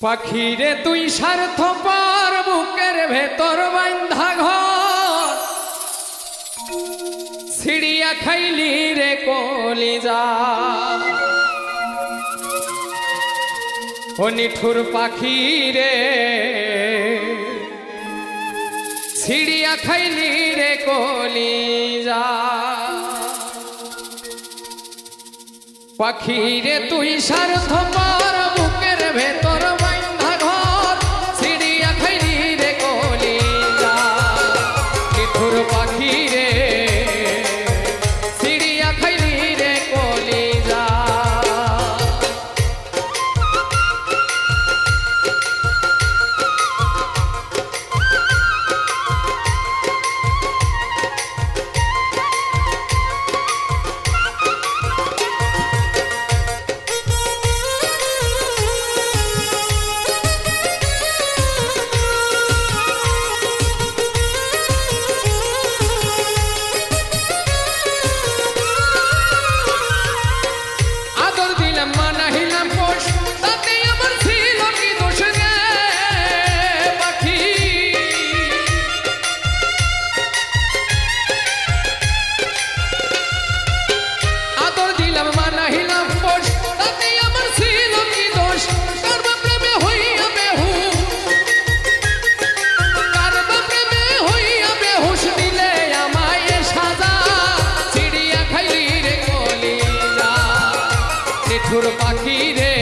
পাখিরে তুই স্বার্থপর বুকের ভেতর বান্ধা ঘর ছিড়িয়া খাইলি রে কলিজা ও নিঠুর পাখিরে ছিড়িয়া খাইলি রে কলিজা পাখিরে তুই স্বার্থপর বুকের ভেতর বান্ধা ঘর ছিড়িয়া খাইলি রে কলিজা নিঠুর পাখিরে ছিড়িয়া খাইলি রে কলিজা নিঠুর পাখিরে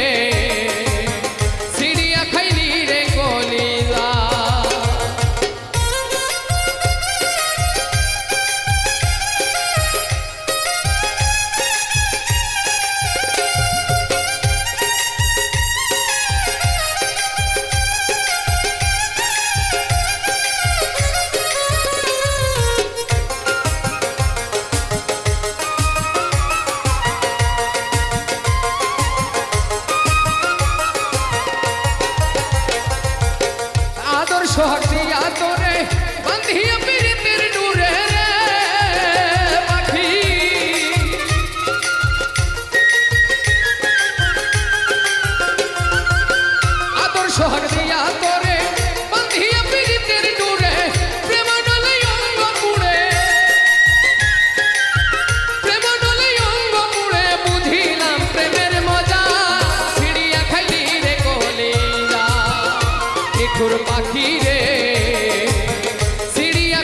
ছিড়িয়া খাইলি রে কলিজা সোহাগ দিয়া তোরে বান্ধিয়া পিরিতের ডুরে রে পাখি আদর সোহাগ দিয়া তোরে বান্ধিয়া পিরিতের ডুরে প্রেম ডলে অঙ্গ পুড়ে প্রেম ডলে অঙ্গ পুড়ে বুঝিলাম প্রেমের মজা ছিড়িয়া খাইলি রে কলিজা নিঠুর পাখি রে ছিড়িয়া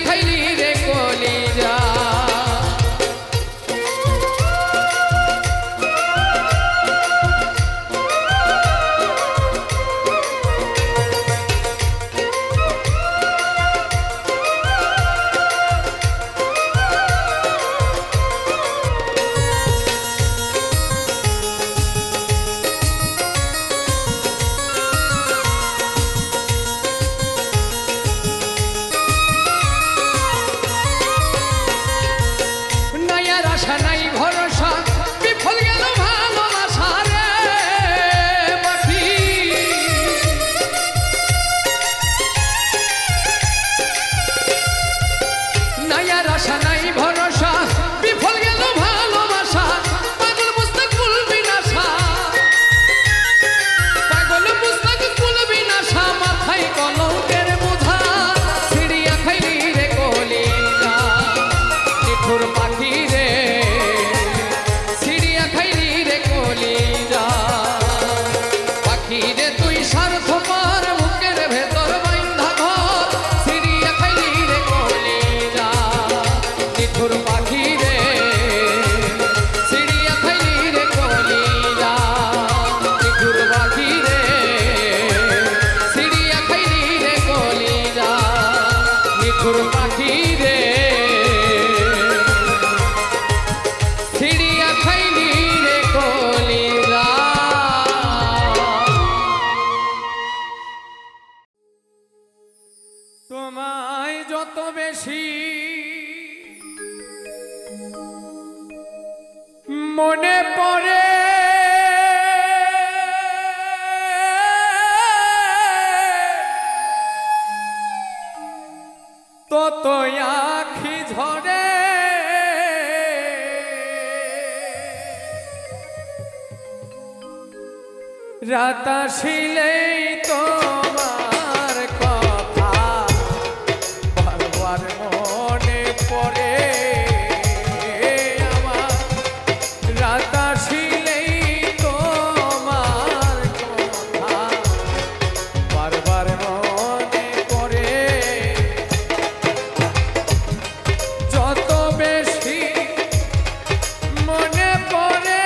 রাত আসিলেই তোমার কথা বারবার মনে পড়ে আমার রাত আসিলেই তোমার কথা বারবার মনে পড়ে যত বেশি মনে পড়ে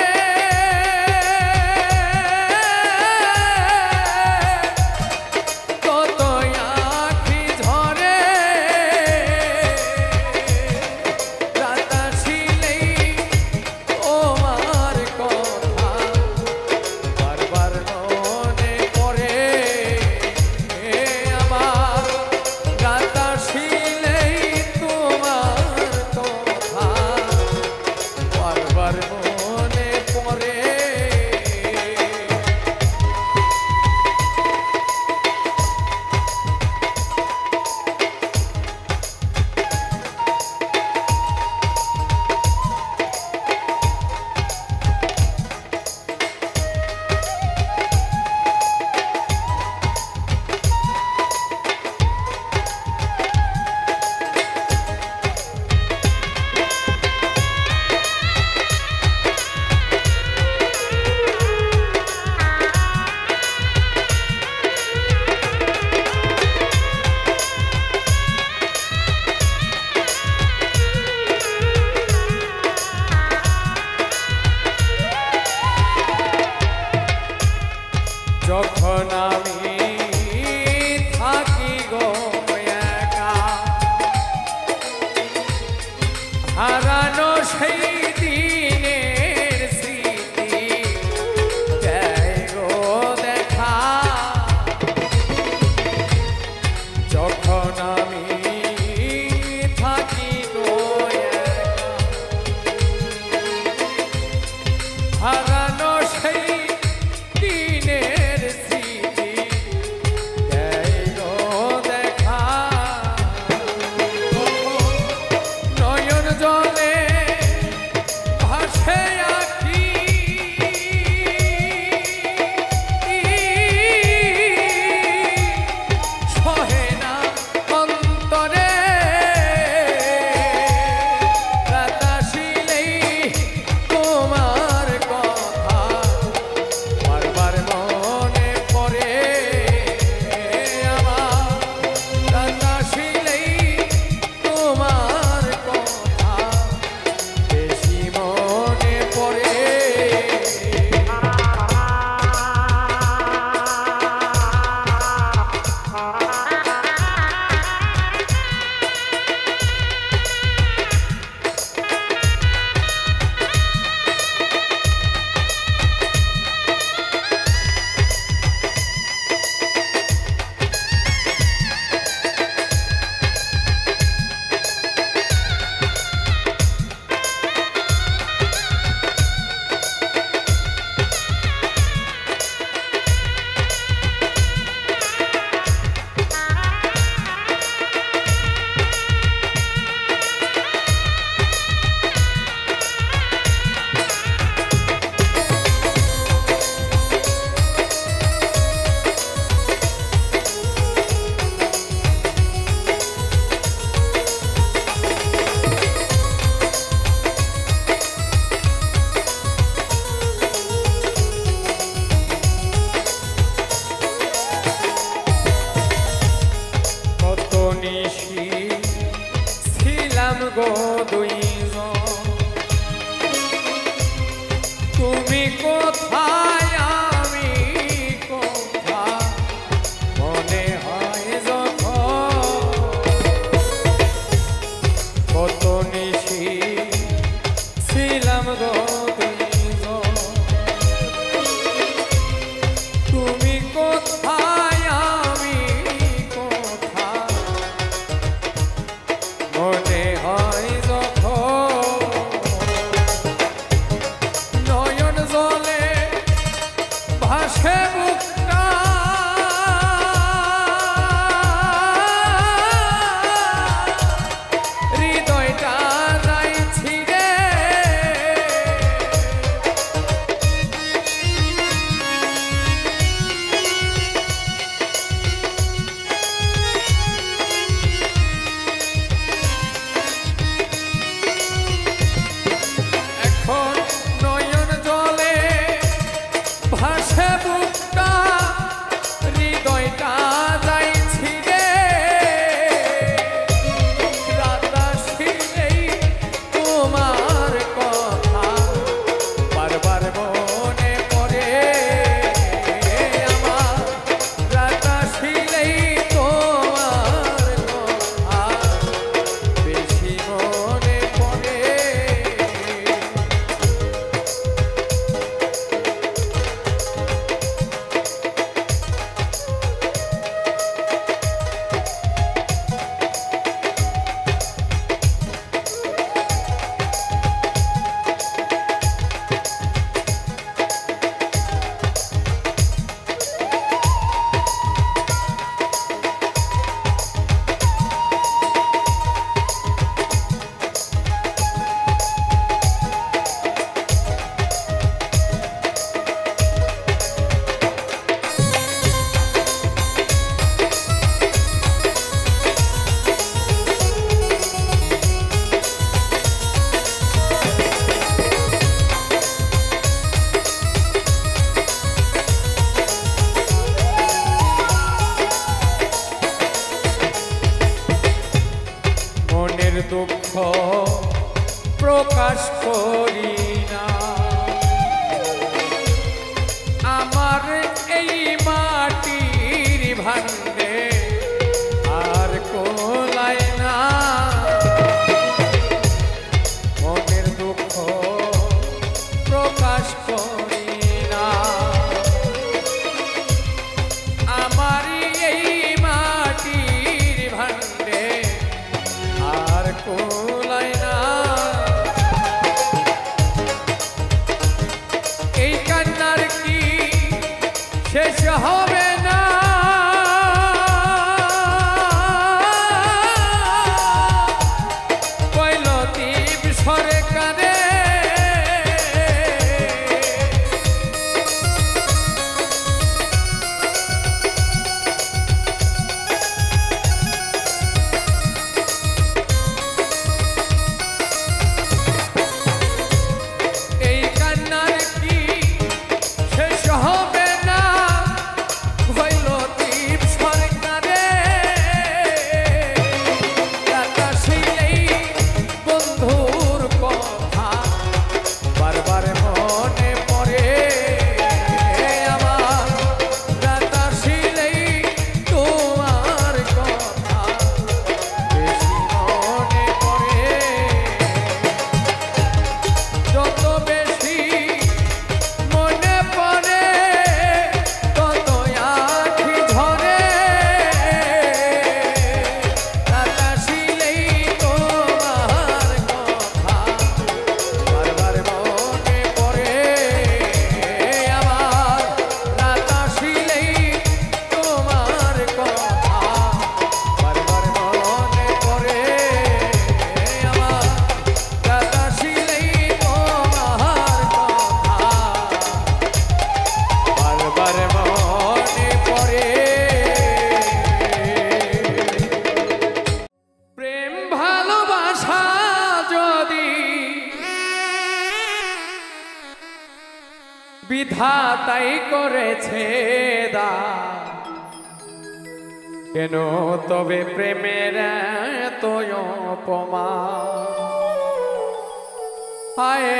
যখন আমি থাকি গো একা হারানো সেই দিনের স্মৃতি দেয় গো দেখা যখন আমি থাকি গো একা হারানো সেই গো দুইজন তুমি কোথায় আমি কোথায় মনে হয় যখন কত নিশি ছিলাম গো দুইজন তুমি কোথায় আমি কোথায় মনে হয় যখন নয়ন জলে ভাসে বুকটা হৃদয়টা যাই ছিড়ে আমার এই মাটির ভান্ডে আর কোলাই না মনের দুঃখ প্রকাশ করি না আমার এই মাটির ভান্ডে আর কোলাই না এই কান্নার কি শেষ হবে না কৈলদীপ সরকারে এই কান্নার কি শেষ হবে না কৈলদীপ সরকারে রাতাশিলেই বন্ধুর কথা বারবার মনে পড়ে আমার রাতাশিলেই তোমার কথা বেশি মনে পড়ে যত বেশি মনে পড়ে তত আঁখি ঝরে রাতাশিলেই তোমার কথা বারবার মনে পড়ে আমার রাতাশিলেই তোমার কথা বারবার মনে পড়ে আমার রাতাশিলেই তোমার কথা বারবার মনে পড়ে প্রেম ভালোবাসা যদি বিধাতাই করেছে দান কেন তবে প্রেমের এত অপমান হায়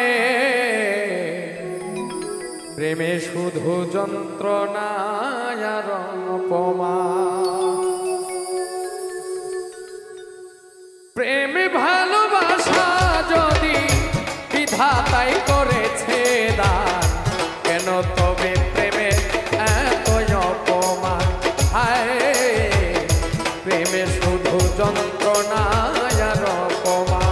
প্রেমে শুধু যন্ত্রণা আর অপমান প্রেম ভালোবাসা যদি বিধাতাই করেছে দান কেন তবে প্রেমে এত অপমান হায় প্রেমে শুধু যন্ত্রণা আর অপমান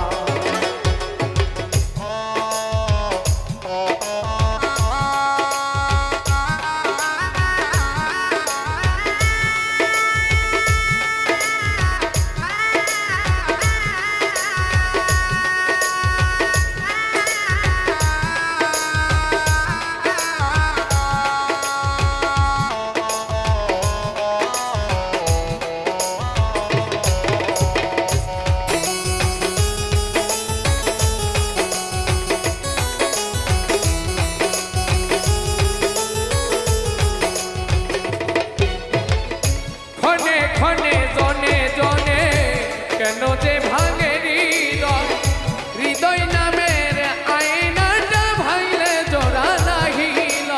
ক্ষণে ক্ষণে জনে জনে কেন যে ভাঙে হৃদয় হৃদয় নামের আয়নাটা ভাঙলে জোড়া নাহিল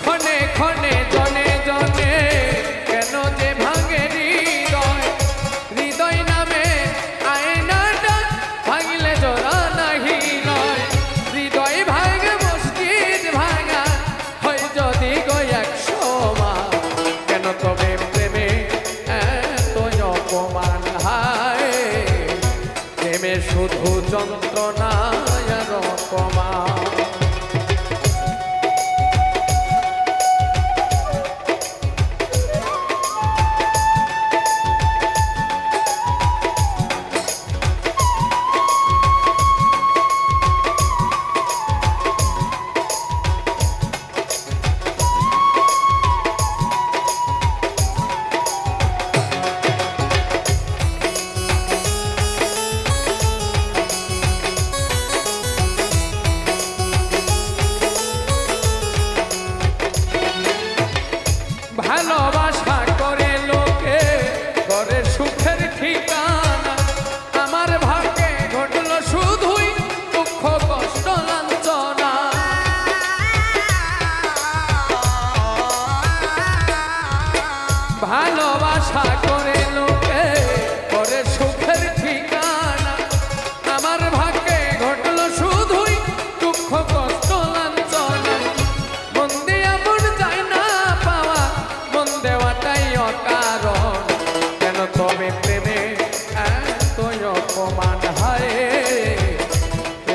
ক্ষণে ক্ষণে জনে জনে কেন যে ভাঙে হৃদয় হৃদয় নামে আয়নাটা ভাঙলে জোড়া নাহিল হৃদয় ভাঙে মসজিদ ভাঙা হয় যদি গো একশো মান কেন তবে প্রেমে এত অপমান হায় প্রেমে শুধু যন্ত্রণা আর অপমান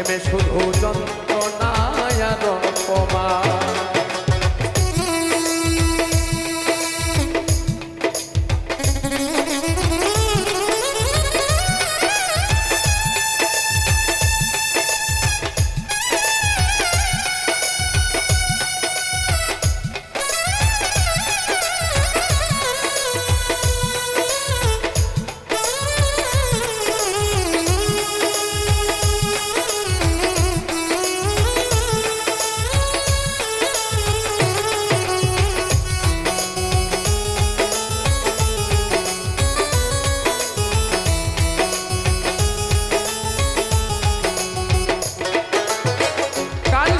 প্রেমে শুধু যন্ত্রণায় আর অপমান।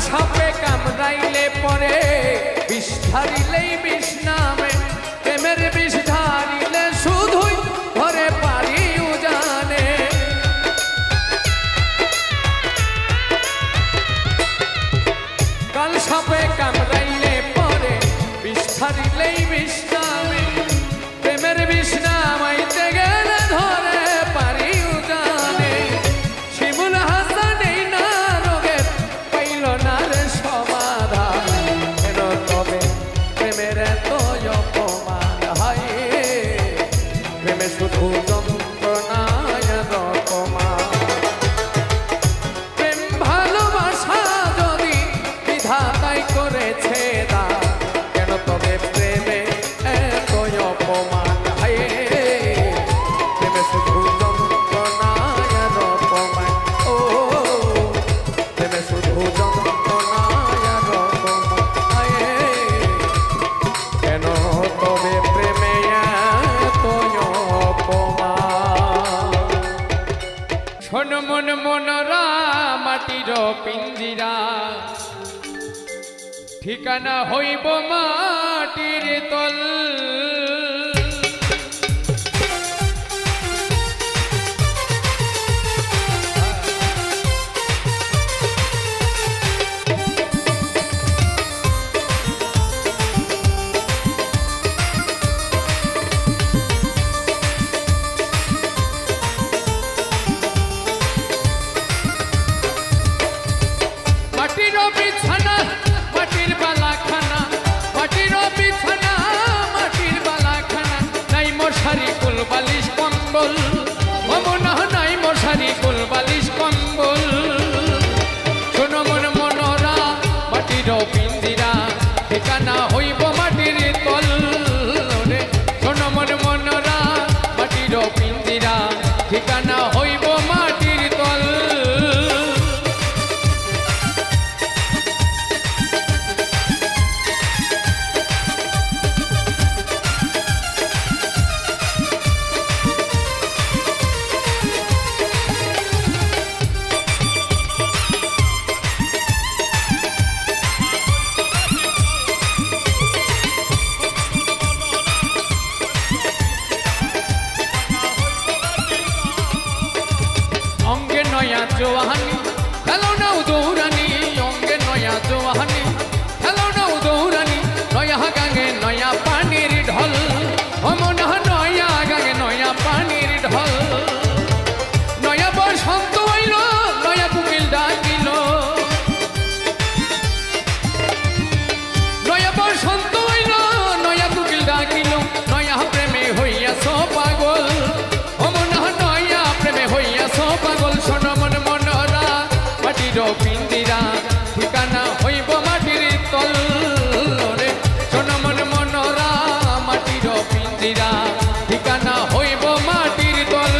সাপে কামড়াইলে পরে বিষ ধারিলেই বিষ নামে, প্রেমের বিষ ধারিলে শুধুই ঘরে পারি উজানে। কাল সাপে কামড়াইলে পরে বিষ ধারিলেই বিষ নামে, প্রেমের বিষ নামাইতে গেলে ধরে পারি উজানে। শিমুল হাসান এই না রোগের পাইল না রে সমাধান, কেন তবে প্রেমের এত অপমান হয়, প্রেমে শুধু যন্ত্রণায় অপমান। প্রেম ভালোবাসা যদি বিধাতাই করেছে দান, কেন তবে প্রেমে এত অপমান হয়, প্রেমে শুধু যন্ত্রণায় অপমান। ও প্রেমে শুধু যন্ত্রণায় অপমান হয়, কেন তবে প্রেমে এত অপমান। শোন মন মনরা মাটির পিঞ্জিরা, ঠিকানা হইব মাটির তল। মাটির বিছানা মাটির বালাখানা, মাটির বিছানা মাটির বালাখানা, নাই মশারি কুল বালিশ কম্বল, মমনা নাই মশারি কুল বালিশ কম্বল। শোনো মন মনরা মাটির পিঞ্জিরা, ঠিকানা হইব মাটির তল রে। শোনো মন মনরা মাটির পিঞ্জিরা, ঠিকানা হইব মাটির তল। অঙ্গে নয়া জোয়ানি খেলো নাও দৌড়ানি, অঙ্গে নয়া জোয়ানি খেলো নাও দৌড়ানি, নয়া গাঙে নয়া পানির ঢল, অমনা নয়া গাঙে নয়া পানির ঢল। নয়া বসন্ত হইল নয়া কুকিল ডাকিল, নয়া বসন্ত হইল নয়া কুকিল ডাকিল, নয়া প্রেমে হইয়াছ পাগল, অমনা নয়া প্রেমে হইয়াছ পাগল। শোনো মন মনরা মাটির পিঞ্জিরা, ঠিকানা হইব মাটির তল রে। শোনো মন মনরা মাটির পিঞ্জিরা, ঠিকানা হইব মাটির তল।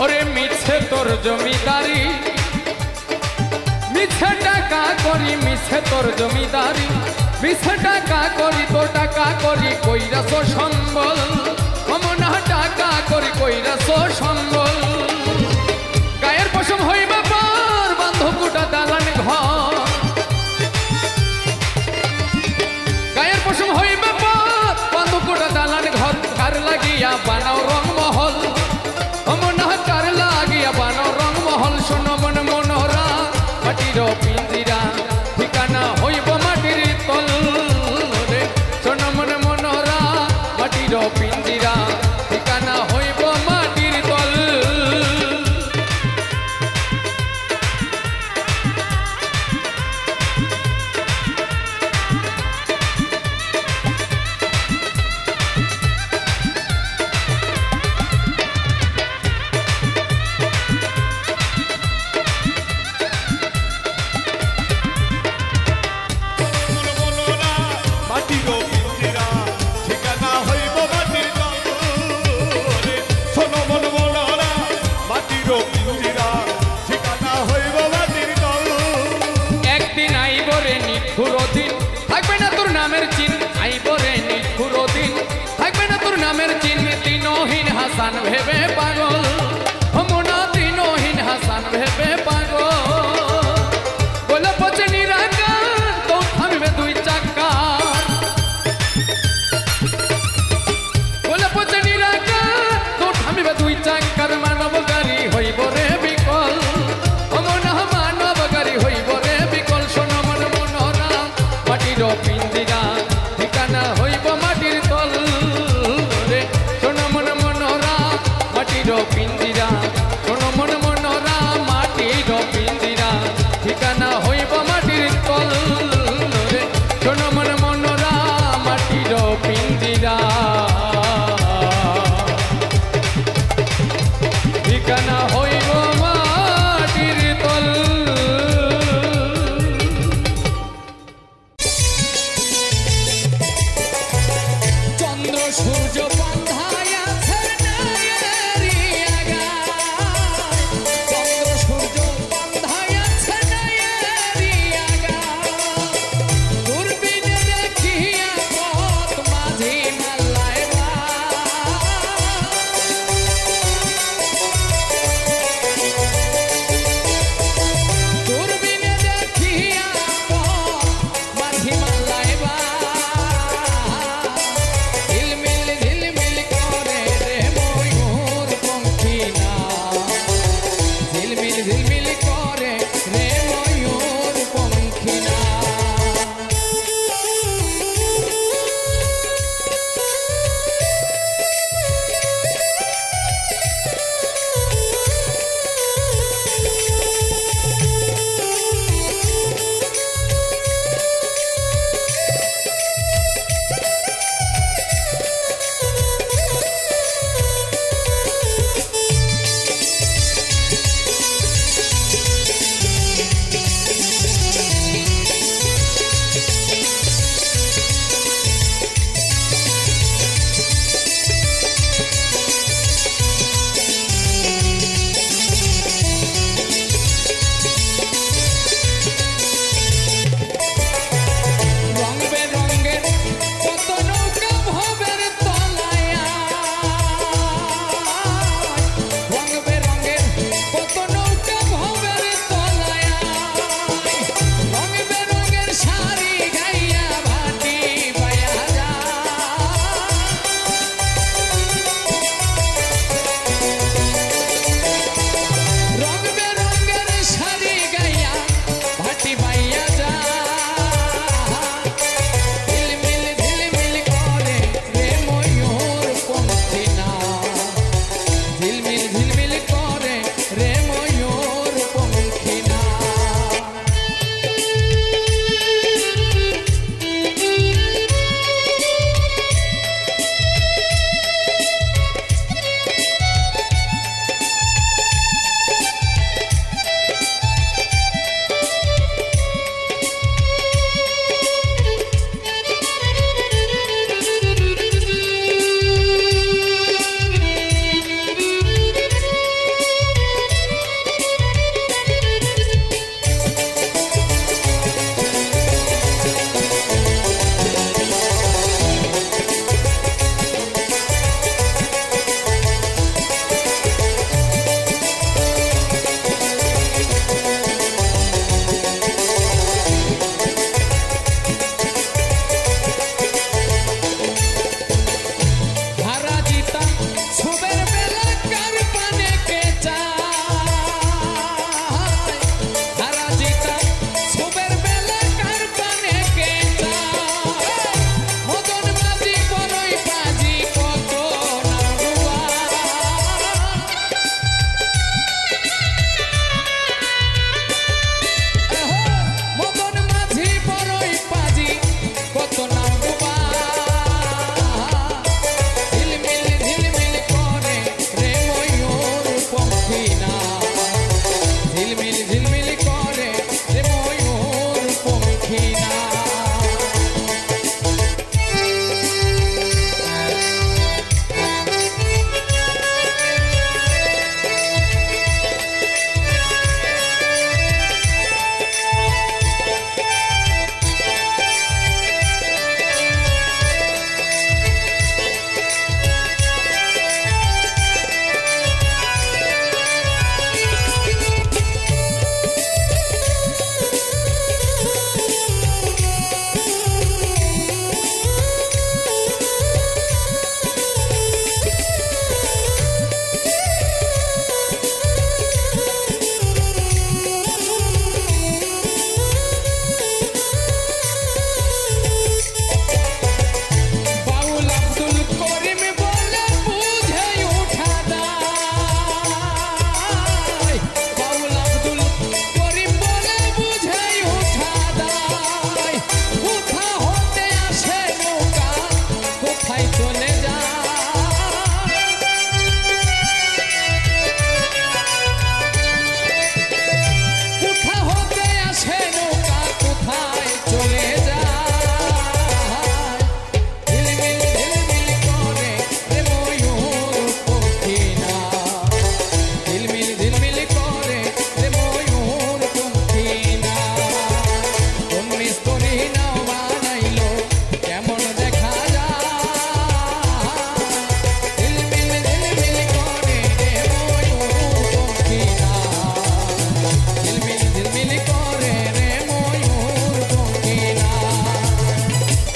ওরে মিছে তোর জমিদারি, মিছে টাকা করি মিছে তোর জমিদারি, 20 টাকা করি তো টাকা করি কইরাছ সম্বল অমনা টাকা করি কইরাছ সম্বল গায়ের পশম হইবা পার বান্ধবটা দালান ঘর গায়ের পশম হইবা পার বান্ধবটা দালান ঘর কার লাগিয়া বানাও রংমহল অমনা কার লাগিয়া বানাও রংমহল শোনো মন মনোরা মাটির পিঞ্জিরা ঠিকানা হইব মাটির তল রে শোনো মন মনোরা মাটির পিঞ্জিরা ঠিকানা হইব মাটির তল থাকবে না তোর নামের চিন আইবরে নিঠুর দিন থাকবে না তোর নামের চিন দিনহীন হাসান ভেবে পাগল হমনা দিনহীন হাসান ভেবে পাগল বলে পচে নিরাকার তো থামবে দুই চাকা বলে পচে নিরাকার তো থামবে দুই চাকার মানব গাড়ি হইব রে বিকল হমনা মানব গাড়ি হইব রে বিকল শোনো মন মনোরা মাটির পিঞ্জিরা ঠিকানা হইব মাটির তল রে শোনো মন মনোরা মাটির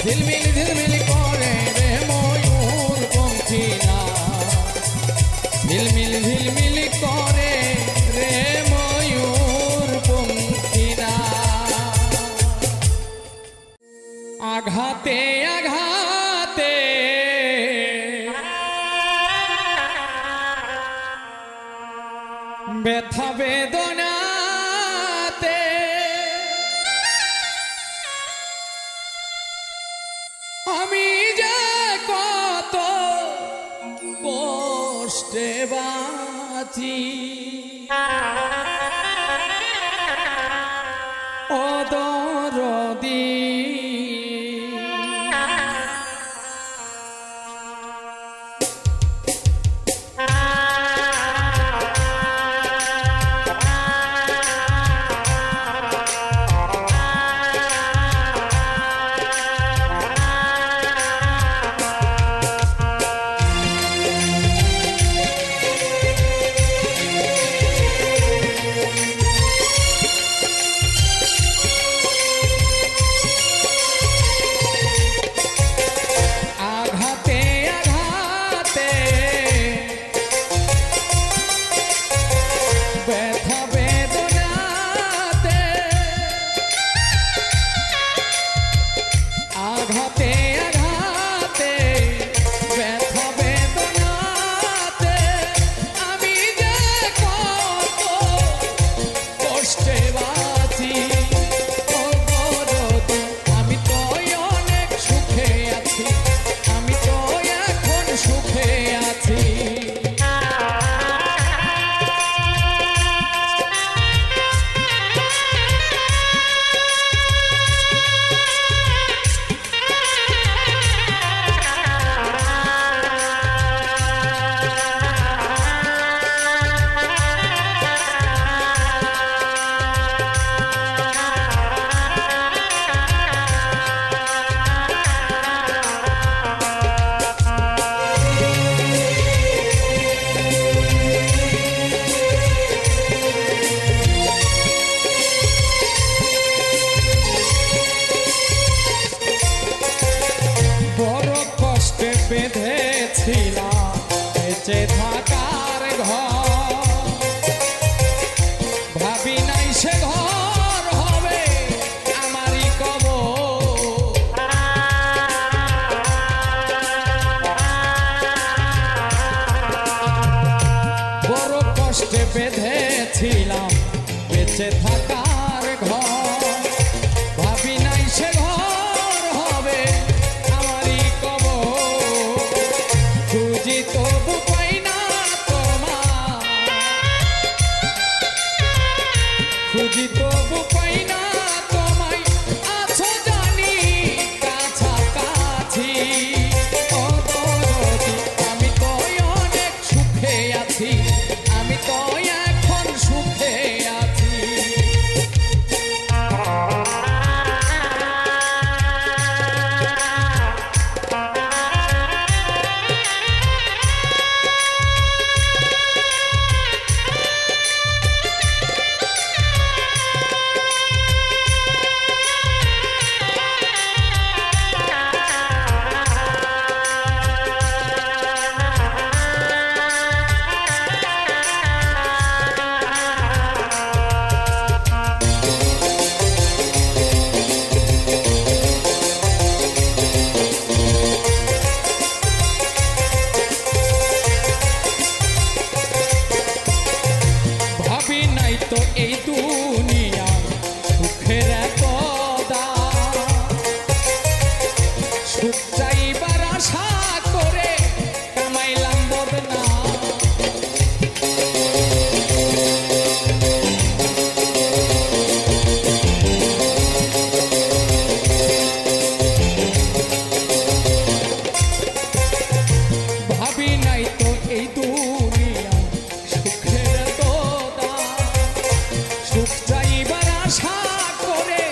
ঝিলমিল ঝিলমিল করে রে ময়ূর পঙ্খী না ঝিলমিল ঝিলমিল করে রে ময়ূর পঙ্খী না আঘাতে আঘাতে ব্যথা বেদনাতে আমি যে কত কষ্টে বাঁচি ও দরদি বেঁধেছিলাম বেঁচে থাকার ঘর ভাবি নাই সে ঘর হবে আমারই কবর বড় কষ্টে বেঁধেছিলাম বেঁচে থাকার ঘর ভাবি নাই সে ঘর হবে আমারই কবর খুঁজি তবু পাই না তোমার খুঁজি তবু পাই না তোমায় আছো জানি কাছাকাছি ও দরদি আমি তো অনেক সুখে আছি আমি তো এখন সুখে আছি তো এই দুনিয়া সুখের এত দাম সুখ চাইবার আশা করে কামাইলাম বদনাম ভাবি নাই তো এই দুনিয়া সুখের এত সুখ চাইবার আশা করে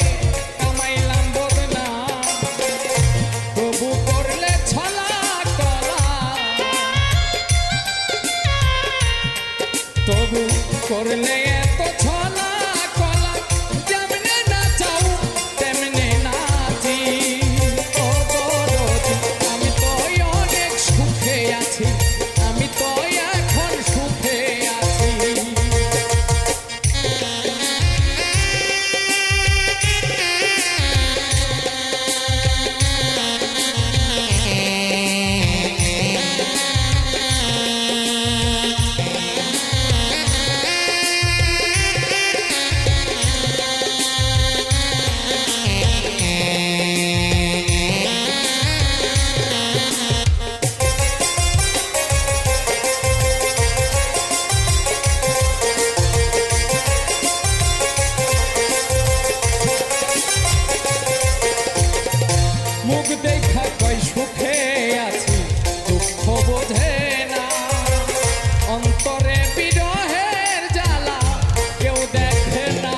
কামাইলাম বদনাম তবু করলে ছলা কলা তবু করলে এত ছলা কলা যেমনে নাচাও তেমনে নাচি ও মুখ দেখা কয় সুখে আছি দুঃখ বোঝে না অন্তরে বিরহের জ্বালা কেউ দেখে না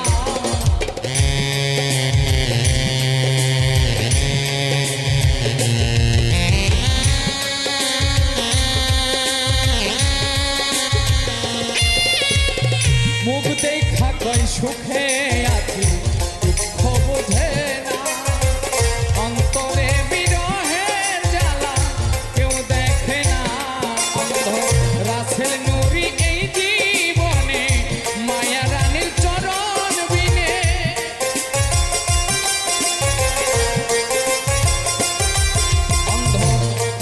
মুখ দেখা কয় সুখে আছি দুঃখ বোঝে না অন্তরে বিরহের জ্বালা কেউ দেখে না অন্ধ রাসেল নুরি এই জীবনে মায়া রানীর চরণ বিনে অন্ধ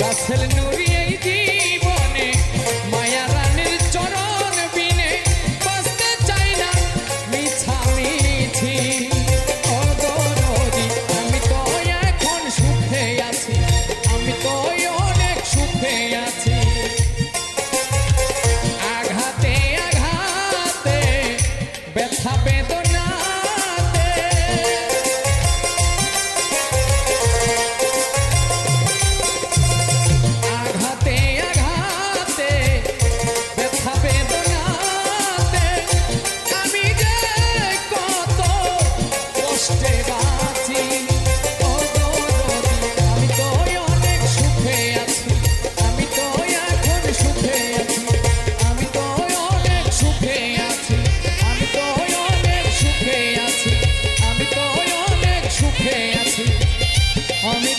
রাসেল নুরি এই জীবনে মায়া রানীর চরণ বিনে বাঁচতে চাই না মিছামিছি আমি তো এখন সুখে আছি আমি তো অনেক সুখে আছি আঘাতে আঘাতে ব্যথা বেদনাতে আঘাতে আঘাতে ব্যথা বেদনাতে আমি যে কত কষ্টে বাঁচি আমি তো অনেক সুখে আছি আমি তো এখন সুখে আছি আমি তো অনেক সুখে আছি আমি তো অনেক সুখে আছি আমি তো অনেক সুখে আছি আমি